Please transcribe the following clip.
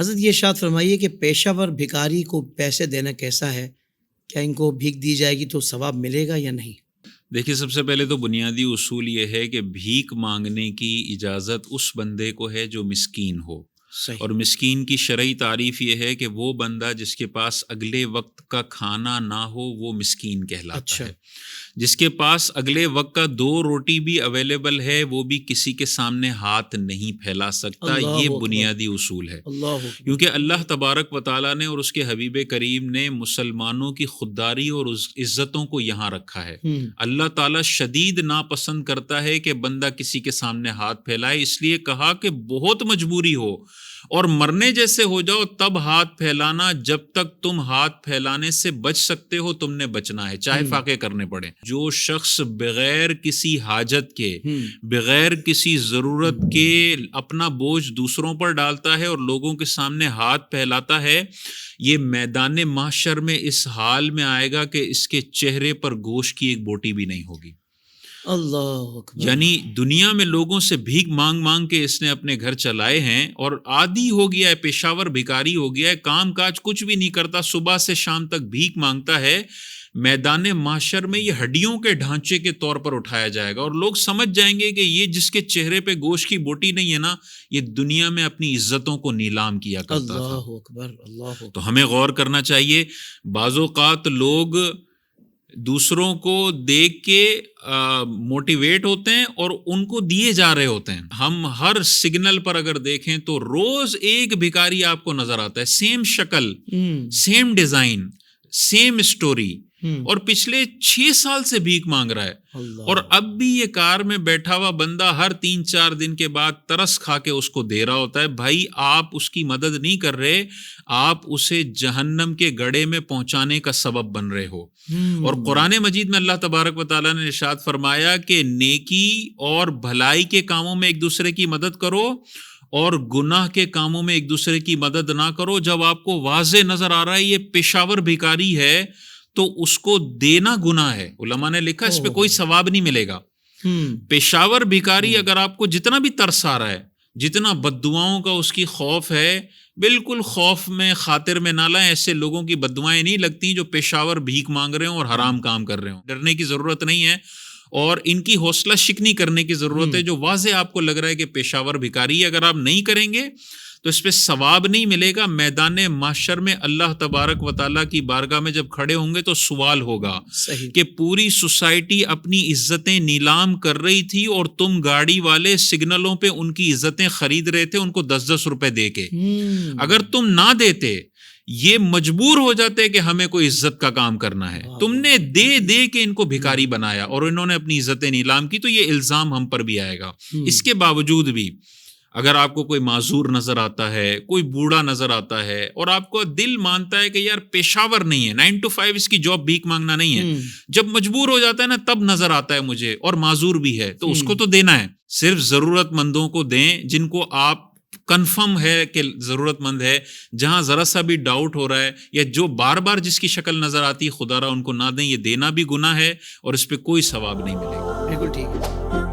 حضرت یہ ارشاد فرمائیے کہ پیشہ ور بھکاری کو پیسے دینا کیسا ہے؟ کیا ان کو بھیک دی جائے گی تو ثواب ملے گا یا نہیں؟ دیکھیے، سب سے پہلے تو بنیادی اصول یہ ہے کہ بھیک مانگنے کی اجازت اس بندے کو ہے جو مسکین ہو. صحیح. اور مسکین کی شرعی تعریف یہ ہے کہ وہ بندہ جس کے پاس اگلے وقت کا کھانا نہ ہو وہ مسکین کہلاتا ہے. جس کے پاس اگلے وقت کا 2 روٹی بھی اویلیبل ہے وہ بھی کسی کے سامنے ہاتھ نہیں پھیلا سکتا. یہ بنیادی اصول ہے. کیونکہ اللہ تبارک و تعالیٰ نے اور اس کے حبیب کریم نے مسلمانوں کی خودداری اور عزتوں کو یہاں رکھا ہے. اللہ تعالیٰ شدید ناپسند کرتا ہے کہ بندہ کسی کے سامنے ہاتھ پھیلائے. اس لیے کہا کہ بہت مجبوری ہو اور مرنے جیسے ہو جاؤ تب ہاتھ پھیلانا. جب تک تم ہاتھ پھیلانے سے بچ سکتے ہو تم نے بچنا ہے، چاہے فاقے کرنے پڑے. جو شخص بغیر کسی حاجت کے، بغیر کسی ضرورت کے اپنا بوجھ دوسروں پر ڈالتا ہے اور لوگوں کے سامنے ہاتھ پھیلاتا ہے، یہ میدان محشر میں اس حال میں آئے گا کہ اس کے چہرے پر گوشت کی ایک بوٹی بھی نہیں ہوگی. اللہ اکبر. یعنی دنیا میں لوگوں سے بھیک مانگ مانگ کے اس نے اپنے گھر چلائے ہیں اور عادی ہو گیا ہے، پیشاور بھکاری ہو گیا ہے، کام کاج کچھ بھی نہیں کرتا، صبح سے شام تک بھیک مانگتا ہے. میدان محشر میں یہ ہڈیوں کے ڈھانچے کے طور پر اٹھایا جائے گا اور لوگ سمجھ جائیں گے کہ یہ جس کے چہرے پہ گوشت کی بوٹی نہیں ہے نا، یہ دنیا میں اپنی عزتوں کو نیلام کیا کرتا تھا. اللہ اکبر. اللہ اکبر. تو ہمیں غور کرنا چاہیے. بعض اوقات لوگ دوسروں کو دیکھ کے موٹیویٹ ہوتے ہیں اور ان کو دیے جا رہے ہوتے ہیں. ہم ہر سگنل پر اگر دیکھیں تو روز ایک بھکاری آپ کو نظر آتا ہے، سیم شکل، سیم ڈیزائن، سیم اسٹوری، اور پچھلے 6 سال سے بھیک مانگ رہا ہے. اور اب بھی یہ کار میں بیٹھا ہوا بندہ ہر 3-4 دن کے بعد ترس کھا کے اس کو دے رہا ہوتا ہے. بھائی آپ اس کی مدد نہیں کر رہے، آپ اسے جہنم کے گڑھے میں پہنچانے کا سبب بن رہے ہو. اور قرآن مجید میں اللہ تبارک و تعالیٰ نے ارشاد فرمایا کہ نیکی اور بھلائی کے کاموں میں ایک دوسرے کی مدد کرو اور گناہ کے کاموں میں ایک دوسرے کی مدد نہ کرو. جب آپ کو واضح نظر آ رہا ہے یہ پیشاور بھکاری ہے تو اس کو دینا گناہ ہے. علماء نے لکھا اس پہ کوئی ثواب نہیں ملے گا. پیشاور بھکاری اگر آپ کو جتنا بھی ترس آ رہا ہے، جتنا بد دعاؤں کا اس کی خوف ہے، بالکل خوف میں خاطر میں نہ لائیں. ایسے لوگوں کی بد دعائیں نہیں لگتی جو پیشاور بھیک مانگ رہے ہوں اور حرام کام کر رہے ہوں. ڈرنے کی ضرورت نہیں ہے اور ان کی حوصلہ شکنی کرنے کی ضرورت ہے. جو واضح آپ کو لگ رہا ہے کہ پیشاور بھکاری ہے، اگر آپ نہیں کریں گے تو اس پہ ثواب نہیں ملے گا. میدان محشر میں اللہ تبارک و تعالیٰ کی بارگاہ میں جب کھڑے ہوں گے تو سوال ہوگا کہ پوری سوسائٹی اپنی عزتیں نیلام کر رہی تھی اور تم گاڑی والے سگنلوں پہ ان کی عزتیں خرید رہے تھے ان کو 10-10 روپے دے کے. اگر تم نہ دیتے، یہ مجبور ہو جاتے کہ ہمیں کوئی عزت کا کام کرنا ہے، تم نے دے دے کے ان کو بھکاری بنایا اور انہوں نے اپنی عزتیں نیلام کی، تو یہ الزام ہم پر بھی آئے گا. اس کے باوجود بھی اگر آپ کو کوئی معذور نظر آتا ہے، کوئی بوڑھا نظر آتا ہے اور آپ کو دل مانتا ہے کہ یار پیشاور نہیں ہے، 9 to 5 اس کی جاب بھیک مانگنا نہیں ہے، جب مجبور ہو جاتا ہے نا تب نظر آتا ہے مجھے اور معذور بھی ہے، تو اس کو تو دینا ہے. صرف ضرورت مندوں کو دیں جن کو آپ کنفرم ہے کہ ضرورت مند ہے. جہاں ذرا سا بھی ڈاؤٹ ہو رہا ہے یا جو بار بار جس کی شکل نظر آتی ہے خدا را ان کو نہ دیں. یہ دینا بھی گناہ ہے اور اس پہ کوئی ثواب نہیں ملے گا. بالکل ٹھیک ہے.